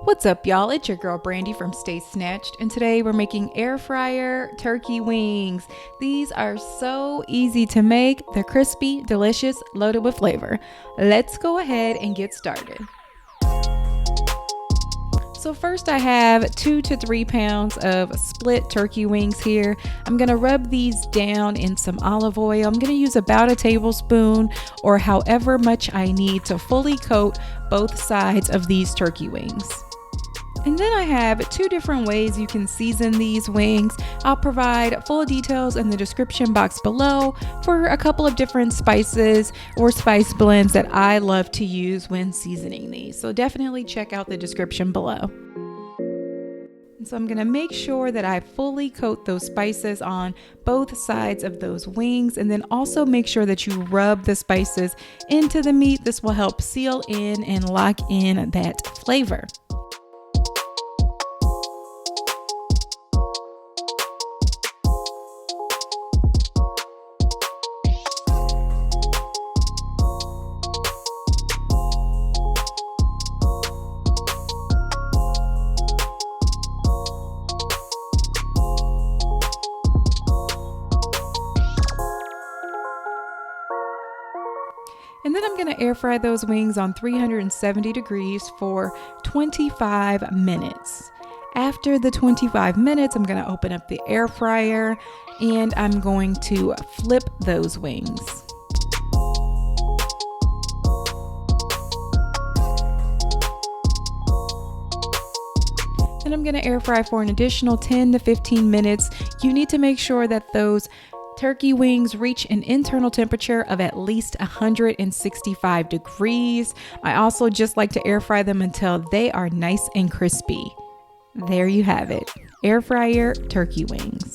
What's up, y'all? It's your girl Brandy from Stay Snatched, and today we're making air fryer turkey wings. These are so easy to make. They're crispy, delicious, loaded with flavor. Let's go ahead and get started. So first I have 2 to 3 pounds of split turkey wings here. I'm gonna rub these down in some olive oil. I'm gonna use about a tablespoon or however much I need to fully coat both sides of these turkey wings. And then I have 2 different ways you can season these wings. I'll provide full details in the description box below for a couple of different spices or spice blends that I love to use when seasoning these. So definitely check out the description below. And so I'm gonna make sure that I fully coat those spices on both sides of those wings, and then also make sure that you rub the spices into the meat. This will help seal in and lock in that flavor. And then I'm gonna air fry those wings on 370 degrees for 25 minutes. After the 25 minutes, I'm gonna open up the air fryer and I'm going to flip those wings. And I'm gonna air fry for an additional 10 to 15 minutes. You need to make sure that those turkey wings reach an internal temperature of at least 165 degrees. I also just like to air fry them until they are nice and crispy. There you have it, air fryer turkey wings.